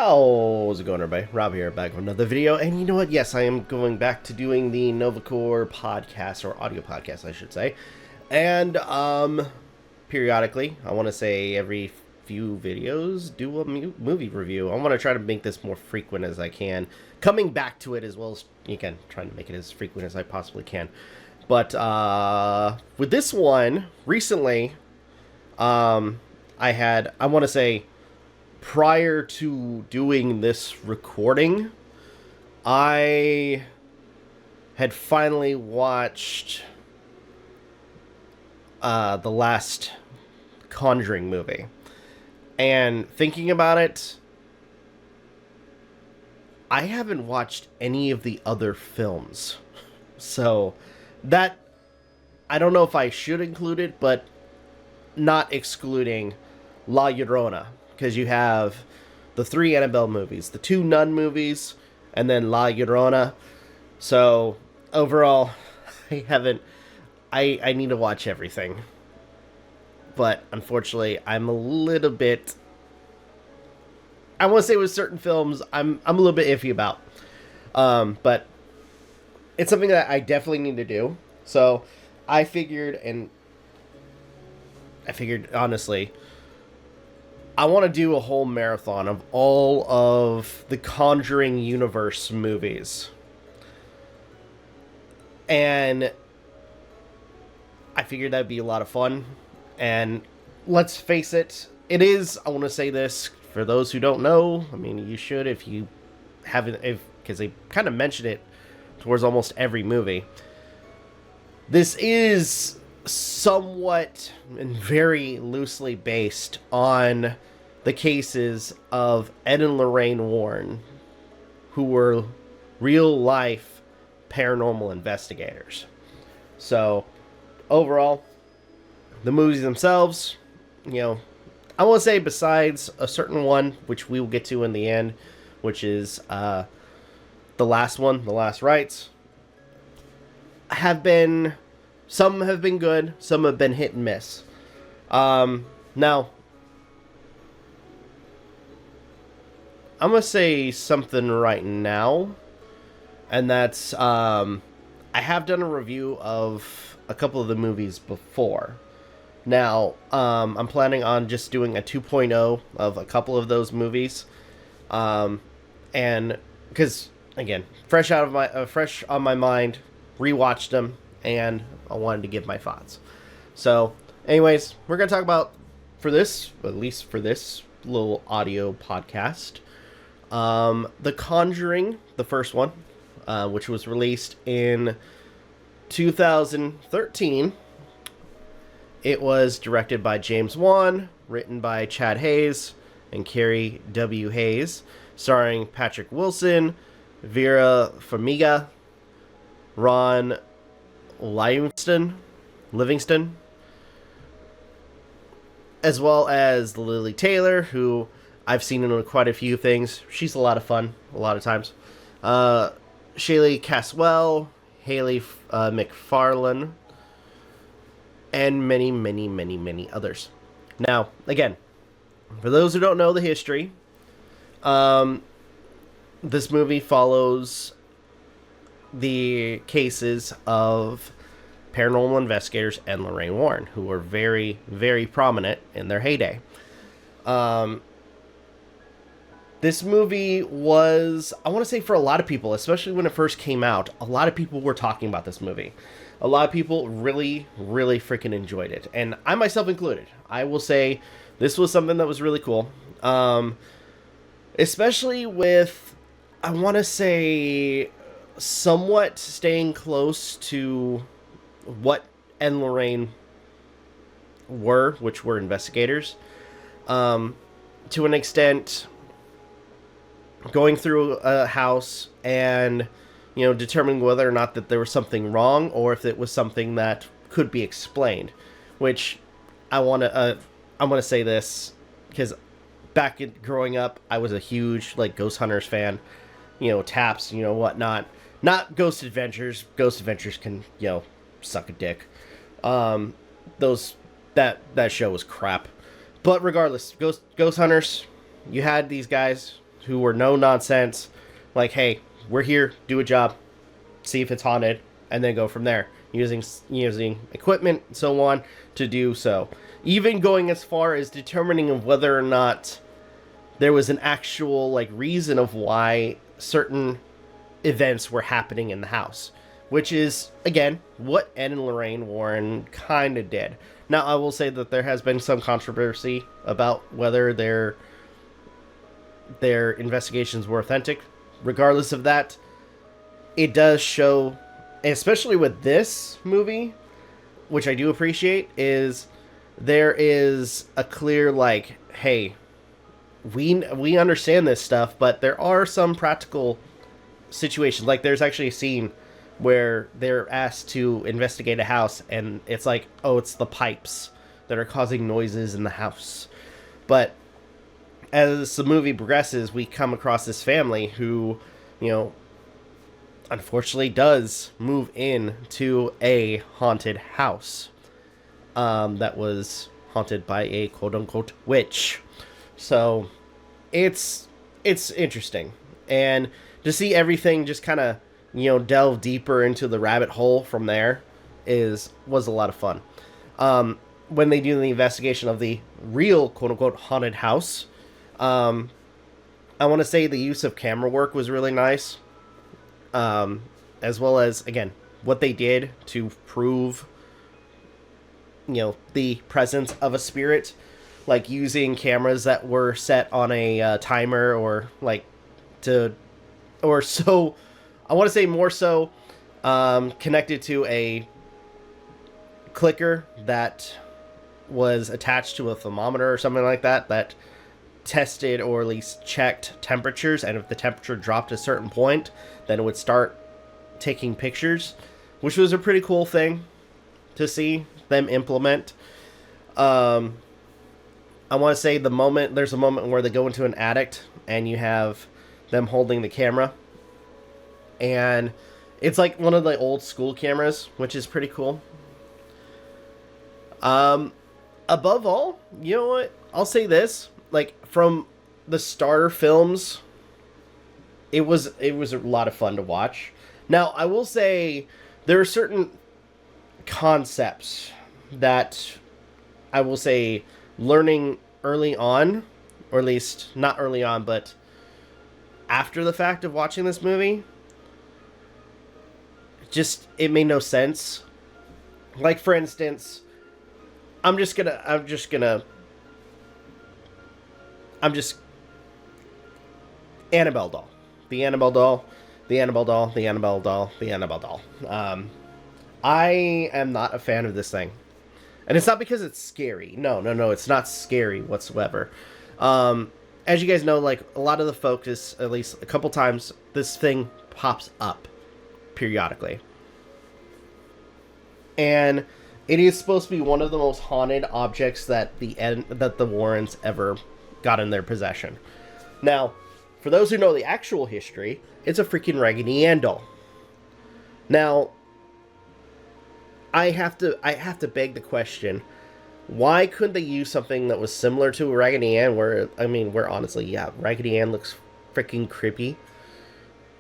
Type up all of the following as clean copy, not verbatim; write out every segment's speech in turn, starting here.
How's it going, everybody? Rob here, back with another video. And you know what? Yes, I am going back to doing the NOVAKORP podcast, or audio podcast, I should say. And, periodically, I want to say every few videos, do a movie review. I want to try to make this more frequent as I can. Coming back to it as well as, again, trying to make it as frequent as I possibly can. But, with this one, recently, I want to say, prior to doing this recording, I had finally watched the last Conjuring movie. And thinking about it, I haven't watched any of the other films. So, that, I don't know if I should include it, but not excluding La Llorona. Because you have the 3 Annabelle movies, the 2 Nun movies, and then La Llorona. So, overall, I need to watch everything. But, unfortunately, I'm a little bit, I want to say with certain films, I'm a little bit iffy about. But, it's something that I definitely need to do. So, I figured, honestly, I want to do a whole marathon of all of the Conjuring universe movies. And I figured that'd be a lot of fun. And let's face it, it is, I want to say this, for those who don't know, I mean, you should if you haven't, because they kind of mention it towards almost every movie. This is somewhat and very loosely based on the cases of Ed and Lorraine Warren, who were real life paranormal investigators. So, overall, the movies themselves, you know, I want to say besides a certain one, which we will get to in the end, which is the last one, The Last Rites, some have been good, some have been hit and miss. Now, I'm going to say something right now, and that's, I have done a review of a couple of the movies before. Now, I'm planning on just doing a 2.0 of a couple of those movies, and, because, again, fresh on my mind, rewatched them, and I wanted to give my thoughts. So, anyways, we're going to talk about, at least for this little audio podcast, The Conjuring, the first one, which was released in 2013. It was directed by James Wan, written by Chad Hayes and Carrie W. Hayes, starring Patrick Wilson, Vera Farmiga, Ron Livingston, as well as Lily Taylor, who I've seen in quite a few things. She's a lot of fun, a lot of times. Shaylee Caswell, Haley McFarlane, and many, many, many, many others. Now, again, for those who don't know the history, this movie follows the cases of paranormal investigators and Lorraine Warren, who were very, very prominent in their heyday. This movie was, I want to say for a lot of people, especially when it first came out, a lot of people were talking about this movie. A lot of people really, really freaking enjoyed it. And I myself included. I will say this was something that was really cool. Especially with, I want to say, somewhat staying close to what Ed and Lorraine were, which were investigators. To an extent, going through a house and, you know, determining whether or not that there was something wrong or if it was something that could be explained. Which I want to say this because back growing up, I was a huge Ghost Hunters fan. You know, Taps, you know, whatnot. Not Ghost Adventures. Ghost Adventures can, you know, suck a dick. That show was crap. But regardless, Ghost Hunters, you had these guys who were no nonsense, like, hey, we're here, do a job, see if it's haunted, and then go from there, using equipment and so on to do so. Even going as far as determining of whether or not there was an actual like reason of why certain events were happening in the house, which is again what Ed and Lorraine Warren kind of did. Now, I will say that there has been some controversy about whether their investigations were authentic. Regardless of that, it does show, especially with this movie, which I do appreciate, is there is a clear like, hey, we understand this stuff, but there are some practical situations. Like there's actually a scene where they're asked to investigate a house, and it's like, oh, it's the pipes that are causing noises in the house. But as the movie progresses, we come across this family who, unfortunately does move in to a haunted house that was haunted by a quote-unquote witch. So it's interesting. And to see everything just kind of, delve deeper into the rabbit hole from there was a lot of fun. When they do the investigation of the real quote-unquote haunted house, I want to say the use of camera work was really nice. As well as, again, what they did to prove, the presence of a spirit, like using cameras that were set on a timer, or so, I want to say more so, connected to a clicker that was attached to a thermometer or something like that, that tested or at least checked temperatures, and if the temperature dropped a certain point, then it would start taking pictures, which was a pretty cool thing to see them implement. I want to say there's a moment where they go into an attic and you have them holding the camera, and it's like one of the old school cameras, which is pretty cool. Above all, you know what? I'll say this, like from the starter films, it was a lot of fun to watch. Now, I will say there are certain concepts that I will say learning early on, or at least not early on, but after the fact of watching this movie, just, it made no sense. Like, for instance, Annabelle doll. The Annabelle doll. The Annabelle doll. The Annabelle doll. The Annabelle doll. I am not a fan of this thing. And it's not because it's scary. No, it's not scary whatsoever. As you guys know, like, a lot of the focus, at least a couple times, this thing pops up periodically. And it is supposed to be one of the most haunted objects that the Warrens ever got in their possession. Now, for those who know the actual history, it's a freaking Raggedy Ann doll. Now, I have to beg the question, why couldn't they use something that was similar to a Raggedy Ann, where honestly, yeah, Raggedy Ann looks freaking creepy.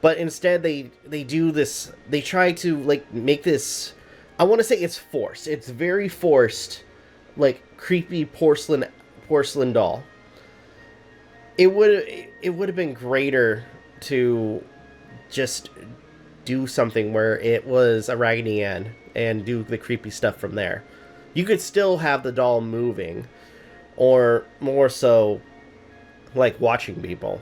But instead they do this, they try to like make this, I want to say it's forced. It's very forced, like creepy porcelain doll. It would have been greater to just do something where it was a Raggedy Ann and do the creepy stuff from there. You could still have the doll moving, or more so, like watching people.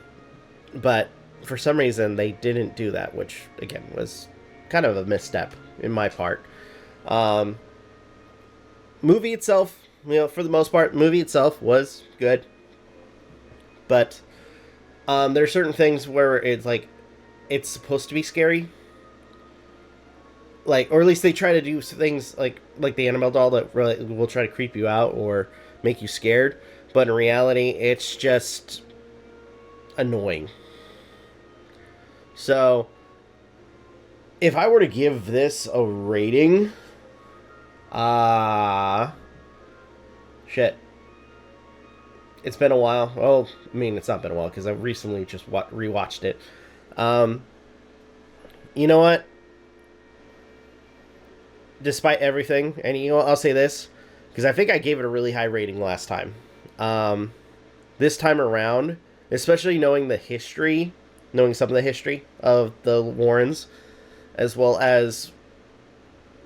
But for some reason, they didn't do that, which, again, was kind of a misstep in my part. Movie itself, for the most part, movie itself was good. But there are certain things where it's like, it's supposed to be scary. Like, or at least they try to do things like the Annabelle doll that really will try to creep you out or make you scared. But in reality, it's just annoying. So, if I were to give this a rating, shit, It's been a while. Well, I mean, it's not been a while because I recently just rewatched it. Um, you know what? Despite everything, and you know what, I'll say this because I think I gave it a really high rating last time. This time around, especially knowing the history, knowing some of the history of the Warrens, as well as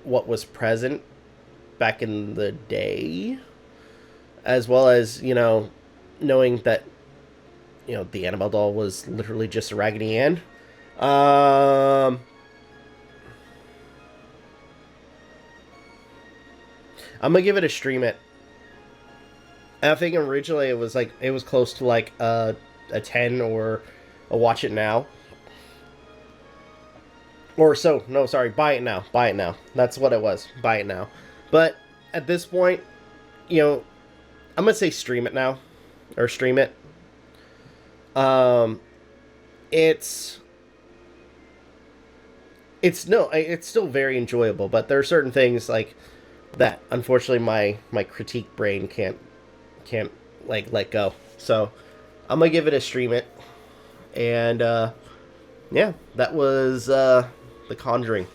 what was present back in the day, as well as, knowing that, the Annabelle doll was literally just a Raggedy Ann. I'm gonna give it a stream it. And I think originally it was close to like a 10 or a watch it now. Or so, no, sorry, buy it now. Buy it now. That's what it was. Buy it now. But at this point, I'm gonna say stream it now. Or stream it. It's it's still very enjoyable, but there are certain things like that unfortunately my critique brain can't like let go. So I'm gonna give it a stream it. And yeah, that was The Conjuring.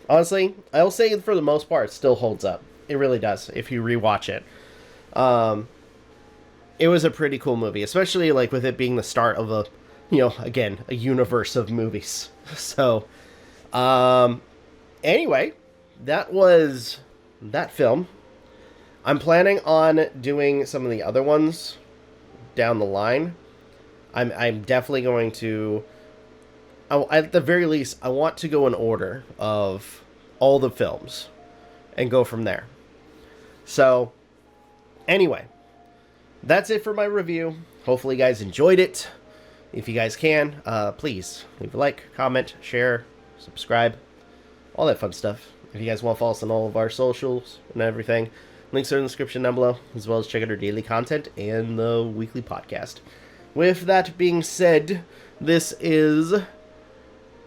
Honestly, I'll say for the most part, it still holds up. It really does if you rewatch it. It was a pretty cool movie, especially like with it being the start of again, a universe of movies. So, anyway, that was that film. I'm planning on doing some of the other ones down the line. I'm definitely going to. At the very least, I want to go in order of all the films and go from there. So, anyway, that's it for my review. Hopefully, you guys enjoyed it. If you guys can, please leave a like, comment, share, subscribe, all that fun stuff. If you guys want to follow us on all of our socials and everything, links are in the description down below, as well as check out our daily content and the weekly podcast. With that being said, this is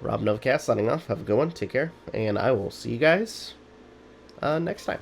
Rob Novakast signing off. Have a good one. Take care. And I will see you guys next time.